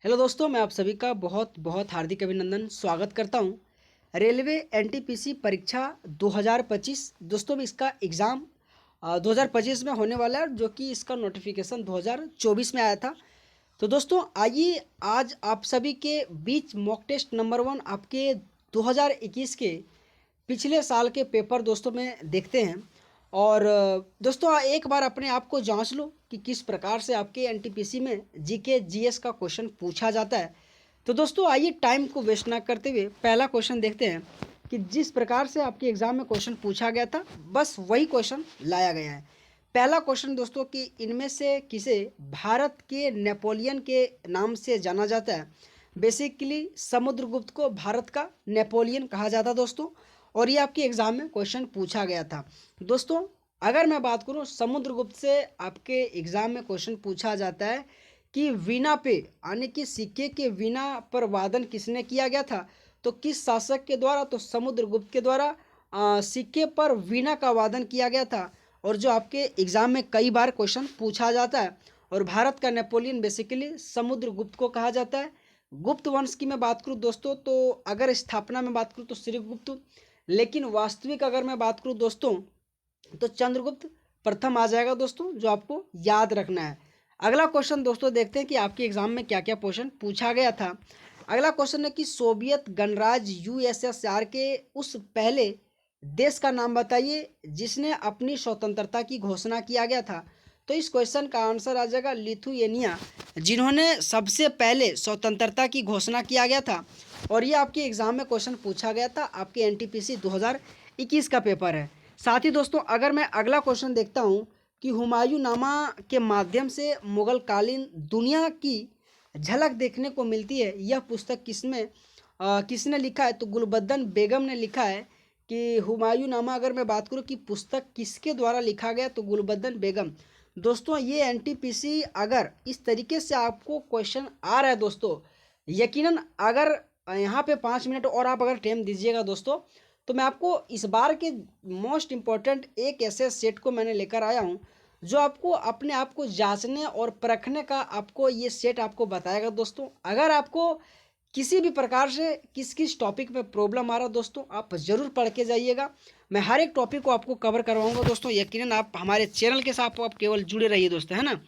Hello दोस्तों, मैं आप सभी का बहुत बहुत हार्दिक अभिनंदन स्वागत करता हूं। रेलवे एनटीपीसी परीक्षा 2025 दोस्तों इसका एग्ज़ाम 2025 में होने वाला है, जो कि इसका नोटिफिकेशन 2024 में आया था। तो दोस्तों आइए आज आप सभी के बीच मॉक टेस्ट नंबर 1 आपके 2021 के पिछले साल के पेपर दोस्तों में देखते हैं। और दोस्तों एक बार अपने आप को जांच लो कि किस प्रकार से आपके एनटीपीसी में जीके जीएस का क्वेश्चन पूछा जाता है। तो दोस्तों आइए टाइम को वेस्ट ना करते हुए पहला क्वेश्चन देखते हैं कि जिस प्रकार से आपके एग्ज़ाम में क्वेश्चन पूछा गया था बस वही क्वेश्चन लाया गया है। पहला क्वेश्चन दोस्तों कि इनमें से किसे भारत के नेपोलियन के नाम से जाना जाता है। बेसिकली समुद्रगुप्त को भारत का नेपोलियन कहा जाता है दोस्तों, और ये आपके एग्ज़ाम में क्वेश्चन पूछा गया था। दोस्तों अगर मैं बात करूं समुद्रगुप्त से आपके एग्ज़ाम में क्वेश्चन पूछा जाता है कि वीणा पे यानी कि सिक्के के वीणा पर वादन किसने किया गया था, तो किस शासक के द्वारा, तो समुद्रगुप्त के द्वारा सिक्के पर वीणा का वादन किया गया था। और जो आपके एग्ज़ाम में कई बार क्वेश्चन पूछा जाता है। और भारत का नेपोलियन बेसिकली समुद्रगुप्त को कहा जाता है। गुप्त वंश की मैं बात करूं दोस्तों, तो अगर स्थापना में बात करूं तो श्रीगुप्त, लेकिन वास्तविक अगर मैं बात करूं दोस्तों तो चंद्रगुप्त प्रथम आ जाएगा दोस्तों, जो आपको याद रखना है। अगला क्वेश्चन दोस्तों देखते हैं कि आपके एग्जाम में क्या क्या क्वेश्चन पूछा गया था। अगला क्वेश्चन है कि सोवियत गणराज्य यूएसएसआर के उस पहले देश का नाम बताइए जिसने अपनी स्वतंत्रता की घोषणा किया गया था। तो इस क्वेश्चन का आंसर आ जाएगा लिथुएनिया, जिन्होंने सबसे पहले स्वतंत्रता की घोषणा किया गया था। और ये आपके एग्जाम में क्वेश्चन पूछा गया था, आपके एनटीपीसी 2021 का पेपर है। साथ ही दोस्तों अगर मैं अगला क्वेश्चन देखता हूँ कि हुमायूंनामा के माध्यम से मुगल कालीन दुनिया की झलक देखने को मिलती है, यह पुस्तक किसने लिखा है, तो गुलबदन बेगम ने लिखा है। कि हुमायूंनामा अगर मैं बात करूँ कि पुस्तक किसके द्वारा लिखा गया, तो गुलबदन बेगम। दोस्तों ये एनटीपीसी अगर इस तरीके से आपको क्वेश्चन आ रहा है दोस्तों, यकीनन अगर यहाँ पे 5 मिनट और आप अगर टाइम दीजिएगा दोस्तों, तो मैं आपको इस बार के मोस्ट इम्पॉर्टेंट एक ऐसे सेट को मैंने लेकर आया हूँ जो आपको अपने आप को जांचने और परखने का आपको ये सेट आपको बताएगा दोस्तों। अगर आपको किसी भी प्रकार से किस किस टॉपिक पे प्रॉब्लम आ रहा है दोस्तों, आप ज़रूर पढ़ के जाइएगा। मैं हर एक टॉपिक को आपको कवर करवाऊंगा दोस्तों। यकीनन आप हमारे चैनल के साथ आप केवल जुड़े रहिए दोस्तों, है ना।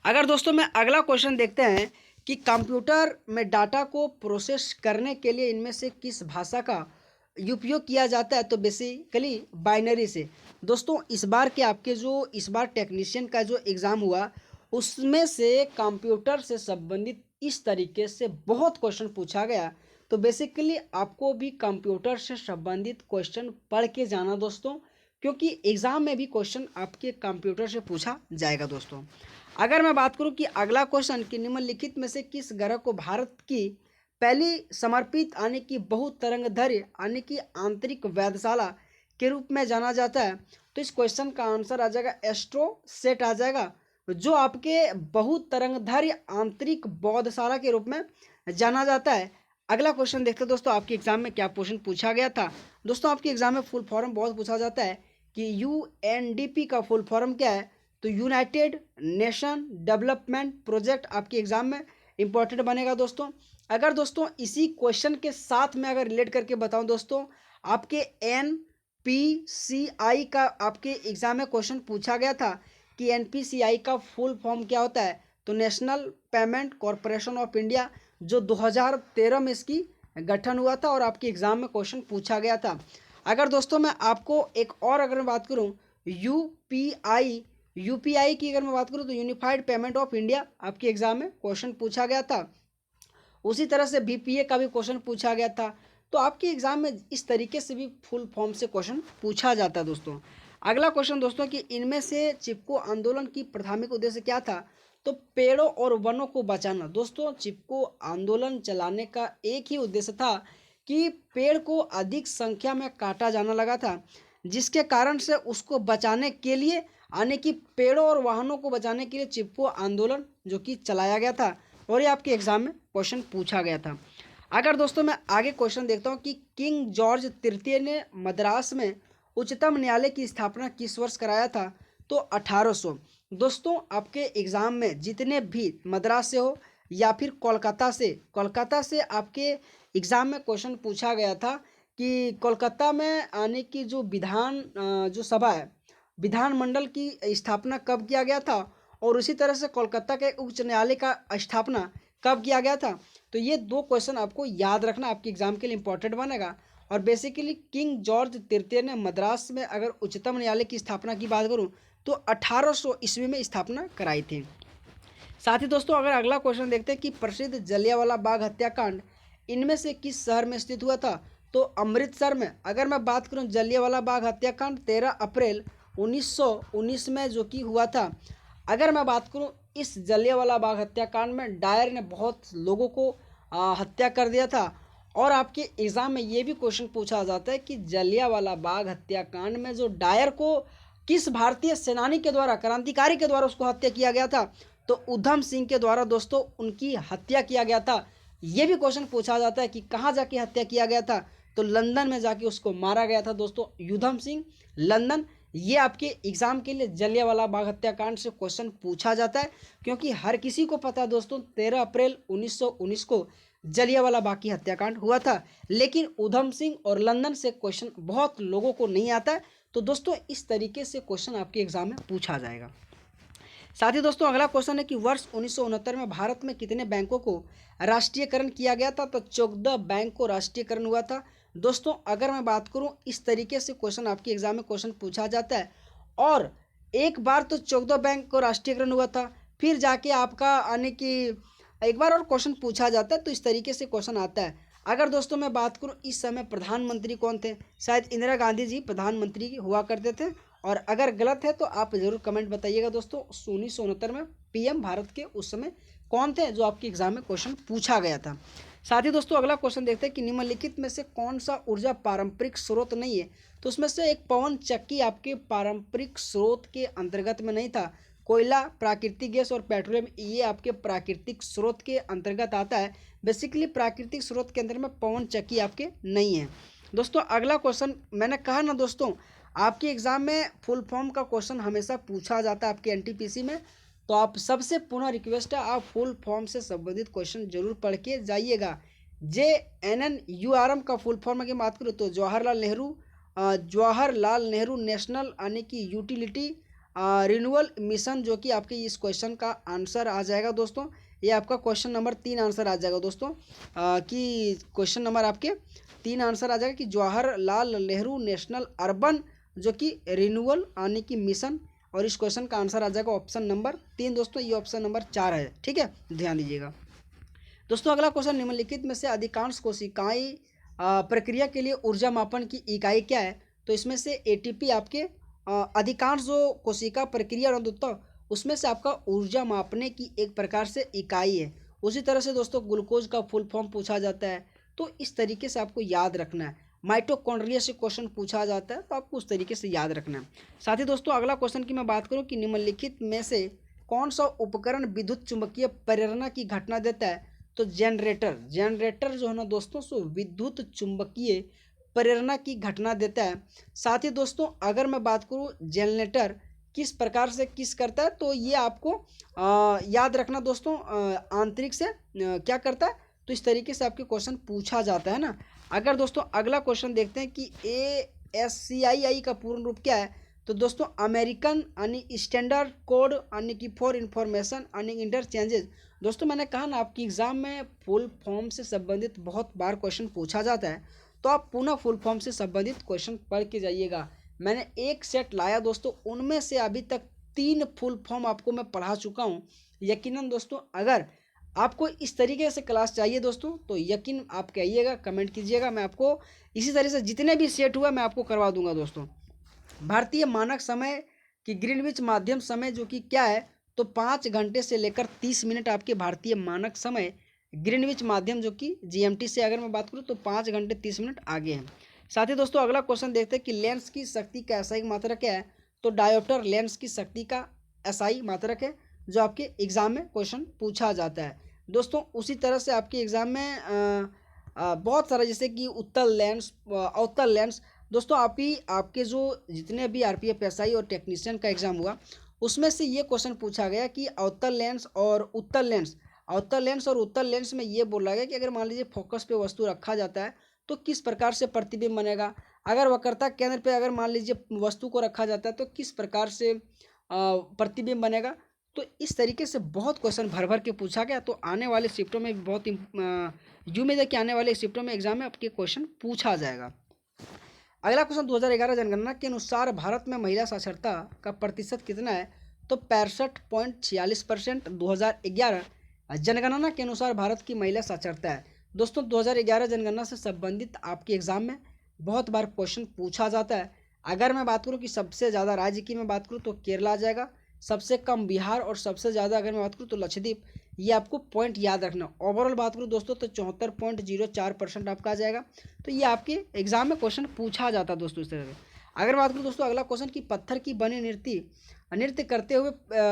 अगर दोस्तों मैं अगला क्वेश्चन देखते हैं कि कंप्यूटर में डाटा को प्रोसेस करने के लिए इनमें से किस भाषा का उपयोग किया जाता है, तो बेसिकली बाइनरी से। दोस्तों इस बार के आपके जो इस बार टेक्नीशियन का जो एग्ज़ाम हुआ उसमें से कंप्यूटर से संबंधित इस तरीके से बहुत क्वेश्चन पूछा गया। तो बेसिकली आपको भी कंप्यूटर से संबंधित क्वेश्चन पढ़ के जाना दोस्तों, क्योंकि एग्ज़ाम में भी क्वेश्चन आपके कंप्यूटर से पूछा जाएगा दोस्तों। अगर मैं बात करूं कि अगला क्वेश्चन कि निम्नलिखित में से किस ग्रह को भारत की पहली समर्पित आने की बहुतरंगधर्य आने की आंतरिक वेधशाला के रूप में जाना जाता है, तो इस क्वेश्चन का आंसर आ जाएगा एस्ट्रो सेट आ जाएगा, जो आपके बहुतरंगधर्य आंतरिक बौद्धशाला के रूप में जाना जाता है। अगला क्वेश्चन देखते हैं दोस्तों आपके एग्जाम में क्या क्वेश्चन पूछा गया था। दोस्तों आपके एग्जाम में फुल फॉर्म बहुत पूछा जाता है कि यूएनडीपी का फुल फॉर्म क्या है, तो यूनाइटेड नेशन डेवलपमेंट प्रोजेक्ट आपके एग्जाम में इंपॉर्टेंट बनेगा दोस्तों। अगर दोस्तों इसी क्वेश्चन के साथ मैं अगर रिलेट करके बताऊं दोस्तों, आपके एनपीसीआई का आपके एग्जाम में क्वेश्चन पूछा गया था कि एनपीसीआई का फुल फॉर्म क्या होता है, तो national payment corporation of India, जो 2013 में इसकी गठन हुआ था और आपके एग्जाम में क्वेश्चन पूछा गया था। अगर दोस्तों मैं आपको एक और अगर मैं बात करूं यूपीआई की अगर मैं बात करूं तो यूनिफाइड पेमेंट ऑफ इंडिया आपके एग्जाम में क्वेश्चन पूछा गया था। उसी तरह से बीपीए का भी क्वेश्चन पूछा गया था। तो आपके एग्जाम में इस तरीके से भी फुल फॉर्म से क्वेश्चन पूछा जाता है दोस्तों। अगला क्वेश्चन दोस्तों कि इनमें से चिपको आंदोलन की प्राथमिक उद्देश्य क्या था, तो पेड़ों और वनों को बचाना। दोस्तों चिपको आंदोलन चलाने का एक ही उद्देश्य था कि पेड़ को अधिक संख्या में काटा जाने लगा था, जिसके कारण से उसको बचाने के लिए यानी कि पेड़ों और वाहनों को बचाने के लिए चिपको आंदोलन जो कि चलाया गया था। और ये आपके एग्जाम में क्वेश्चन पूछा गया था। अगर दोस्तों मैं आगे क्वेश्चन देखता हूँ कि किंग जॉर्ज तृतीय ने मद्रास में उच्चतम न्यायालय की स्थापना किस वर्ष कराया था, तो 1800। दोस्तों आपके एग्जाम में जितने भी मद्रास से हो या फिर कोलकाता से आपके एग्ज़ाम में क्वेश्चन पूछा गया था कि कोलकाता में आने की जो जो सभा है, विधानमंडल की स्थापना कब किया गया था, और उसी तरह से कोलकाता के उच्च न्यायालय का स्थापना कब किया गया था। तो ये 2 क्वेश्चन आपको याद रखना, आपके एग्जाम के लिए इंपॉर्टेंट बनेगा। और बेसिकली किंग जॉर्ज तृतीय ने मद्रास में अगर उच्चतम न्यायालय की स्थापना की बात करूं तो 1800 ईस्वी में स्थापना कराई थी। साथ ही दोस्तों अगर अगला क्वेश्चन देखते हैं कि प्रसिद्ध जलियांवाला बाग हत्याकांड इनमें से किस शहर में स्थित हुआ था, तो अमृतसर में। अगर मैं बात करूं जलियांवाला बाग हत्याकांड 13 अप्रैल 1919 में जो कि हुआ था। अगर मैं बात करूं इस जलियांवाला बाग हत्याकांड में डायर ने बहुत लोगों को हत्या कर दिया था। और आपके एग्ज़ाम में ये भी क्वेश्चन पूछा जाता है कि जलियांवाला बाग हत्याकांड में जो डायर को किस भारतीय सेनानी के द्वारा, क्रांतिकारी के द्वारा उसको हत्या किया गया था, तो उधम सिंह के द्वारा दोस्तों उनकी हत्या किया गया था। ये भी क्वेश्चन पूछा जाता है कि कहाँ जाके हत्या किया गया था, तो लंदन में जाके उसको मारा गया था दोस्तों, उधम सिंह, लंदन। ये आपके एग्जाम के लिए जलियांवाला बाग हत्याकांड से क्वेश्चन पूछा जाता है, क्योंकि हर किसी को पता है दोस्तों 13 अप्रैल 1919 को जलियांवाला बाग की हत्याकांड हुआ था। लेकिन उधम सिंह और लंदन से क्वेश्चन बहुत लोगों को नहीं आता है। तो दोस्तों इस तरीके से क्वेश्चन आपके एग्जाम में पूछा जाएगा। साथ ही दोस्तों अगला क्वेश्चन है कि वर्ष 1969 में भारत में कितने बैंकों को राष्ट्रीयकरण किया गया था, तो 14 बैंक को राष्ट्रीयकरण हुआ था। दोस्तों अगर मैं बात करूं इस तरीके से क्वेश्चन आपके एग्जाम में क्वेश्चन पूछा जाता है, और एक बार तो 14 बैंक को राष्ट्रीयकरण हुआ था, फिर जाके आपका आने की एक बार और क्वेश्चन पूछा जाता है, तो इस तरीके से क्वेश्चन आता है। अगर दोस्तों मैं बात करूं इस समय प्रधानमंत्री कौन थे, शायद इंदिरा गांधी जी प्रधानमंत्री हुआ करते थे। और अगर गलत है तो आप ज़रूर कमेंट बताइएगा दोस्तों। 1969 में पीएम भारत के उस समय कौन थे, जो आपके एग्जाम में क्वेश्चन पूछा गया था। साथ ही दोस्तों अगला क्वेश्चन देखते हैं कि निम्नलिखित में से कौन सा ऊर्जा पारंपरिक स्रोत नहीं है, तो उसमें से एक पवन चक्की आपके पारंपरिक स्रोत के अंतर्गत में नहीं था। कोयला, प्राकृतिक गैस और पेट्रोलियम ये आपके प्राकृतिक स्रोत के अंतर्गत आता है। बेसिकली प्राकृतिक स्रोत के अंदर में पवन चक्की आपके नहीं है। दोस्तों अगला क्वेश्चन मैंने कहा ना दोस्तों, आपके एग्जाम में फुल फॉर्म का क्वेश्चन हमेशा पूछा जाता है आपके एनटीपीसी में। तो आप सबसे पुनः रिक्वेस्ट है, आप फुल फॉर्म से संबंधित क्वेश्चन जरूर पढ़ के जाइएगा। JNNURM का फुल फॉर्म की बात करूँ तो जवाहरलाल नेहरू नेशनल यानी कि यूटिलिटी रिन्यूअल मिशन, जो कि आपके इस क्वेश्चन का आंसर आ जाएगा दोस्तों। ये आपका क्वेश्चन नंबर 3 आंसर आ जाएगा दोस्तों, कि क्वेश्चन नंबर आपके 3 आंसर आ जाएगा कि जवाहरलाल नेहरू नेशनल अर्बन जो कि रिन्यूअल यानी कि मिशन। और इस क्वेश्चन का आंसर आ जाएगा ऑप्शन नंबर 3 दोस्तों, ये ऑप्शन नंबर 4 है, ठीक है, ध्यान दीजिएगा दोस्तों। अगला क्वेश्चन, निम्नलिखित में से अधिकांश कोशिकाएं प्रक्रिया के लिए ऊर्जा मापन की इकाई क्या है, तो इसमें से एटीपी आपके अधिकांश जो कोशिका प्रक्रिया और दोस्तों उसमें से आपका ऊर्जा मापने की एक प्रकार से इकाई है। उसी तरह से दोस्तों ग्लूकोज का फुल फॉर्म पूछा जाता है, तो इस तरीके से आपको याद रखना है। माइटोकॉन्ड्रिया से क्वेश्चन पूछा जाता है, तो आपको उस तरीके से याद रखना है। साथ ही दोस्तों अगला क्वेश्चन की मैं बात करूं कि निम्नलिखित में से कौन सा उपकरण विद्युत चुंबकीय प्रेरणा की घटना देता है, तो जनरेटर जो है ना दोस्तों सो विद्युत चुंबकीय प्रेरणा की घटना देता है। साथ ही दोस्तों अगर मैं बात करूं जनरेटर किस प्रकार से किस करता है, तो ये आपको याद रखना दोस्तों, आंतरिक से क्या करता है, तो इस तरीके से आपके क्वेश्चन पूछा जाता है ना। अगर दोस्तों अगला क्वेश्चन देखते हैं कि ASCII का पूर्ण रूप क्या है, तो दोस्तों अमेरिकन यानी स्टैंडर्ड कोड यानी कि फॉर इंफॉर्मेशन यानी इंटरचेंजेस। दोस्तों मैंने कहा ना आपकी एग्जाम में फुल फॉर्म से संबंधित बहुत बार क्वेश्चन पूछा जाता है, तो आप पुनः फुल फॉर्म से संबंधित क्वेश्चन पढ़ के जाइएगा। मैंने एक सेट लाया दोस्तों, उनमें से अभी तक 3 फुल फॉर्म आपको मैं पढ़ा चुका हूँ। यकीनन दोस्तों अगर आपको इस तरीके से क्लास चाहिए दोस्तों, तो यकीन आप कहिएगा, कमेंट कीजिएगा, मैं आपको इसी तरह से जितने भी सेट हुआ मैं आपको करवा दूंगा दोस्तों। भारतीय मानक समय की ग्रीनविच माध्यम समय जो कि क्या है, तो 5 घंटे से लेकर 30 मिनट आपके भारतीय मानक समय ग्रीनविच माध्यम जो कि GMT से अगर मैं बात करूँ तो 5 घंटे 30 मिनट आगे हैं। साथ ही दोस्तों अगला क्वेश्चन देखते हैं कि लेंस की शक्ति का SI मात्रक क्या है, तो डायोप्टर लेंस की शक्ति का SI मात्रक है, जो आपके एग्जाम में क्वेश्चन पूछा जाता है दोस्तों। उसी तरह से आपके एग्जाम में बहुत सारा जैसे कि उत्तल लेंस, अवतल लेंस। दोस्तों आपके जो जितने भी RPF SI और टेक्नीशियन का एग्जाम हुआ उसमें से ये क्वेश्चन पूछा गया कि अवतल लेंस और उत्तल लेंस अवतल लेंस और उत्तल लेंस में ये बोला गया कि अगर मान लीजिए फोकस पे वस्तु रखा जाता है तो किस प्रकार से प्रतिबिंब बनेगा। अगर वक्रता केंद्र पे अगर मान लीजिए वस्तु को रखा जाता है तो किस प्रकार से प्रतिबिंब बनेगा। तो इस तरीके से बहुत क्वेश्चन भर भर के पूछा गया। तो आने वाले शिफ्टों में भी बहुत उम्मीद है कि आने वाले शिफ्टों में एग्जाम में आपके क्वेश्चन पूछा जाएगा। अगला क्वेश्चन 2011 जनगणना के अनुसार भारत में महिला साक्षरता का प्रतिशत कितना है। तो 65.46% 2011 जनगणना के अनुसार भारत की महिला साक्षरता है। दोस्तों 2011 जनगणना से संबंधित आपके एग्जाम में बहुत बार क्वेश्चन पूछा जाता है। अगर मैं बात करूं कि सबसे ज़्यादा राज्य की मैं बात करूं तो केरला आ जाएगा, सबसे कम बिहार और सबसे ज़्यादा अगर मैं बात करूं तो लक्षद्वीप। ये आपको पॉइंट याद रखना। ओवरऑल बात करूं दोस्तों तो 74.04% आपका आ जाएगा। तो ये आपके एग्जाम में क्वेश्चन पूछा जाता है दोस्तों इस तरह से। अगर बात करूं दोस्तों अगला क्वेश्चन की पत्थर की बनी नृत्य करते हुए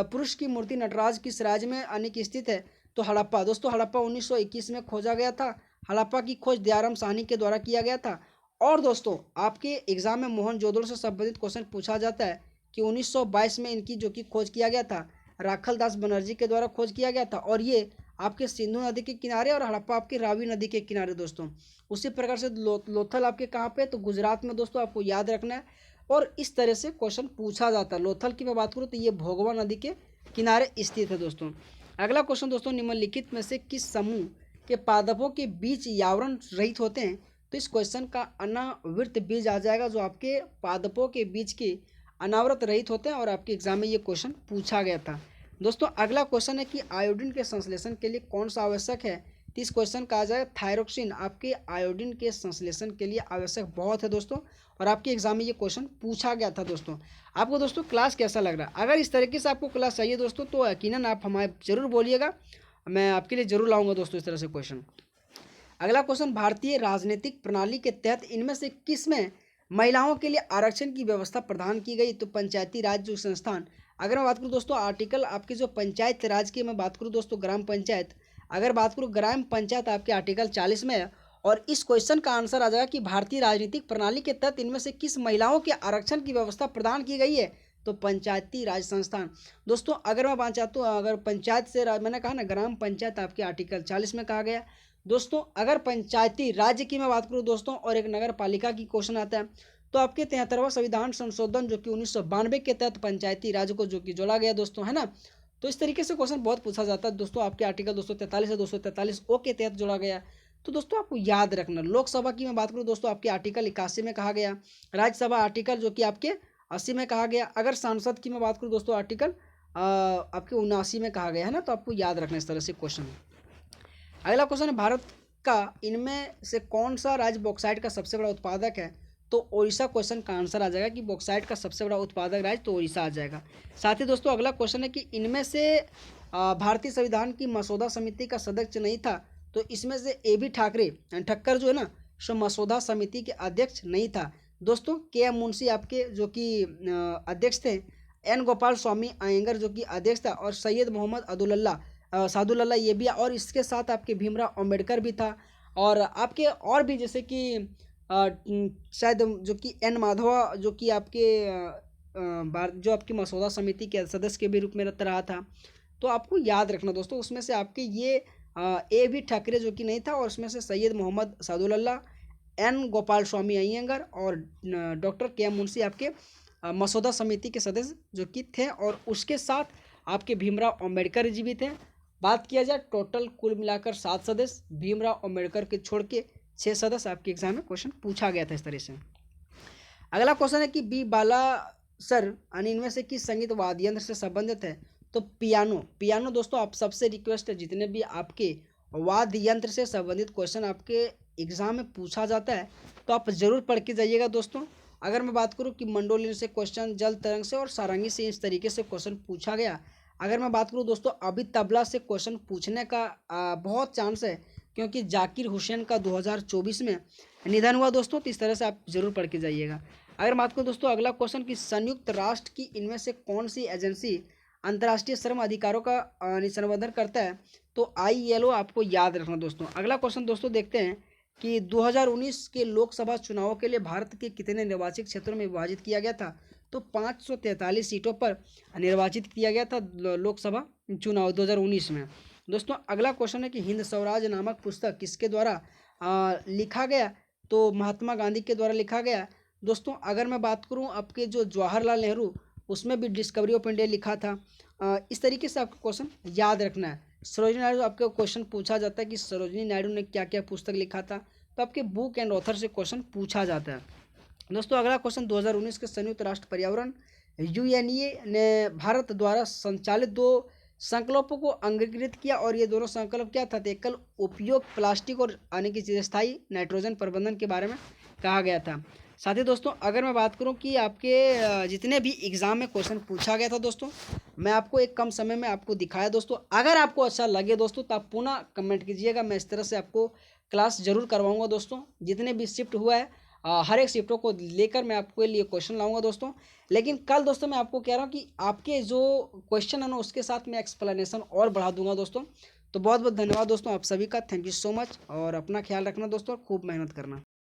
पुरुष की मूर्ति नटराज किस राज्य में अनेक स्थित है। तो हड़प्पा। दोस्तों हड़प्पा 1921 में खोजा गया था। हड़प्पा की खोज दयाराम साहनी के द्वारा किया गया था। और दोस्तों आपके एग्जाम में मोहनजोदड़ो से संबंधित क्वेश्चन पूछा जाता है कि 1922 में इनकी जो कि खोज किया गया था राखल दास बनर्जी के द्वारा खोज किया गया था। और ये आपके सिंधु नदी के किनारे और हड़प्पा आपके रावी नदी के किनारे दोस्तों। उसी प्रकार से लोथल आपके कहाँ पे तो गुजरात में दोस्तों, आपको याद रखना है। और इस तरह से क्वेश्चन पूछा जाता है। लोथल की मैं बात करूँ तो ये भोगवा नदी के किनारे स्थित है दोस्तों। अगला क्वेश्चन दोस्तों, निम्नलिखित में से किस समूह के पादपों के बीज यावरण रहित होते हैं। तो इस क्वेश्चन का अनावृत बीज आ जाएगा, जो आपके पादपों के बीज के अनावृत रहित होते हैं। और आपके एग्जाम में ये क्वेश्चन पूछा गया था दोस्तों। अगला क्वेश्चन है कि आयोडीन के संश्लेषण के लिए कौन सा आवश्यक है। तो इस क्वेश्चन का आ जाएगा थायरोक्सिन आपके आयोडीन के संश्लेषण के लिए आवश्यक बहुत है दोस्तों। और आपके एग्जाम में ये क्वेश्चन पूछा गया था दोस्तों। आपको दोस्तों क्लास कैसा लग रहा है। अगर इस तरीके से आपको क्लास चाहिए दोस्तों तो यकीनन आप हमारे जरूर बोलिएगा, मैं आपके लिए जरूर लाऊंगा दोस्तों इस तरह से क्वेश्चन। अगला क्वेश्चन, भारतीय राजनीतिक प्रणाली के तहत इनमें से किस में महिलाओं के लिए आरक्षण की व्यवस्था प्रदान की गई। तो पंचायती राज जो संस्थान। अगर मैं बात करूं दोस्तों आर्टिकल आपके जो पंचायत राज की मैं बात करूं दोस्तों ग्राम पंचायत, अगर बात करूं ग्राम पंचायत आपके आर्टिकल 40 में है। और इस क्वेश्चन का आंसर आ जाएगा कि भारतीय राजनीतिक प्रणाली के तहत इनमें से किस महिलाओं के आरक्षण की व्यवस्था प्रदान की गई है। तो पंचायती राज संस्थान। दोस्तों अगर मैं बात चाहता हूँ अगर पंचायत से मैंने कहा ना ग्राम पंचायत आपके आर्टिकल 40 में कहा गया दोस्तों। अगर पंचायती राज्य की मैं बात करूं दोस्तों और एक नगर पालिका की क्वेश्चन आता है तो आपके 73वां संविधान संशोधन जो कि 1992 के तहत पंचायती राज को जो कि जोड़ा गया दोस्तों, है ना। तो इस तरीके से क्वेश्चन बहुत पूछा जाता है दोस्तों। आपके आर्टिकल 243 से 243 ओ के तहत जोड़ा गया। तो दोस्तों आपको याद रखना। लोकसभा की मैं बात करूँ दोस्तों आपके आर्टिकल 81 में कहा गया। राज्यसभा आर्टिकल जो कि आपके 80 में कहा गया। अगर सांसद की मैं बात करूँ दोस्तों आर्टिकल आपके 79 में कहा गया, है ना। तो आपको याद रखना इस तरह से क्वेश्चन। अगला क्वेश्चन है, भारत का इनमें से कौन सा राज्य बॉक्साइट का सबसे बड़ा उत्पादक है। तो ओडिशा क्वेश्चन का आंसर आ जाएगा कि बॉक्साइट का सबसे बड़ा उत्पादक राज्य तो ओडिशा आ जाएगा। साथ ही दोस्तों अगला क्वेश्चन है कि इनमें से भारतीय संविधान की मसौदा समिति का सदस्य नहीं था। तो इसमें से ए बी ठाकरे ठक्कर जो है ना सो मसौदा समिति के अध्यक्ष नहीं था दोस्तों। के एम मुंशी आपके जो कि अध्यक्ष थे। एन गोपाल स्वामी अयंगर जो कि अध्यक्ष था। और सैयद मोहम्मद सादुल्ला ये भी। और इसके साथ आपके भीमराव अंबेडकर भी था। और आपके और भी जैसे कि शायद जो कि एन माधवा जो कि आपके जो आपकी मसौदा समिति के सदस्य के भी रूप में रहा था। तो आपको याद रखना दोस्तों उसमें से आपके ये ए बी ठाकरे जो कि नहीं था। और उसमें से सैयद मोहम्मद सादुल्ला, एन गोपाल स्वामी अयंगर और डॉक्टर के एम मुंशी आपके मसौदा समिति के सदस्य जो कि थे। और उसके साथ आपके भीमराव अंबेडकर जी भी थे। बात किया जाए टोटल कुल मिलाकर 7 सदस्य, भीमराव अंबेडकर के छोड़ के 6 सदस्य आपके एग्जाम में क्वेश्चन पूछा गया था इस तरह से। अगला क्वेश्चन है कि बी बाला सर इनमें से किस संगीत वाद्य यंत्र से संबंधित है। तो पियानो दोस्तों आप सबसे रिक्वेस्ट है जितने भी आपके वाद्य यंत्र से संबंधित क्वेश्चन आपके एग्जाम में पूछा जाता है तो आप जरूर पढ़ के जाइएगा दोस्तों। अगर मैं बात करूं कि मंडोलिन से क्वेश्चन, जल तरंग से और सारंगी से इस तरीके से क्वेश्चन पूछा गया। अगर मैं बात करूं दोस्तों अभी तबला से क्वेश्चन पूछने का बहुत चांस है क्योंकि जाकिर हुसैन का 2024 में निधन हुआ दोस्तों। तो इस तरह से आप जरूर पढ़ के जाइएगा। अगर बात करूं दोस्तों अगला क्वेश्चन कि संयुक्त राष्ट्र की इनमें से कौन सी एजेंसी अंतर्राष्ट्रीय श्रम अधिकारों का संवर्धन करता है। तो ILO आपको याद रखना दोस्तों। अगला क्वेश्चन दोस्तों देखते हैं कि 2019 के लोकसभा चुनावों के लिए भारत के कितने निर्वाचित क्षेत्रों में विभाजित किया गया था। तो 543 सीटों पर निर्वाचित किया गया था लोकसभा चुनाव 2019 में। दोस्तों अगला क्वेश्चन है कि हिंद स्वराज नामक पुस्तक किसके द्वारा लिखा गया? तो महात्मा गांधी के द्वारा लिखा गया। दोस्तों अगर मैं बात करूं आपके जो जवाहरलाल नेहरू, उसमें भी डिस्कवरी ऑफ इंडिया लिखा था। इस तरीके से आपको क्वेश्चन याद रखना है। सरोजिनी नायडू, आपको क्वेश्चन पूछा जाता है कि सरोजिनी नायडू ने क्या क्या पुस्तक लिखा था, तो आपके बुक एंड ऑथर से क्वेश्चन पूछा जाता है। दोस्तों अगला क्वेश्चन 2019 के संयुक्त राष्ट्र पर्यावरण यूएनईए ने भारत द्वारा संचालित 2 संकल्पों को अंगीकृत किया, और ये दोनों संकल्प क्या था? तो एकल उपयोग प्लास्टिक और आने की स्थायी नाइट्रोजन प्रबंधन के बारे में कहा गया था। साथ ही दोस्तों अगर मैं बात करूं कि आपके जितने भी एग्ज़ाम में क्वेश्चन पूछा गया था दोस्तों, मैं आपको एक कम समय में आपको दिखाया दोस्तों। अगर आपको अच्छा लगे दोस्तों तो आप पुनः कमेंट कीजिएगा, मैं इस तरह से आपको क्लास ज़रूर करवाऊँगा दोस्तों। जितने भी शिफ्ट हुआ है हर एक शिफ्टों को लेकर मैं आपके लिए क्वेश्चन लाऊंगा दोस्तों। लेकिन कल दोस्तों मैं आपको कह रहा हूँ कि आपके जो क्वेश्चन है ना उसके साथ मैं एक्सप्लेनेशन और बढ़ा दूंगा दोस्तों। तो बहुत बहुत धन्यवाद दोस्तों आप सभी का, थैंक यू सो मच, और अपना ख्याल रखना दोस्तों, खूब मेहनत करना।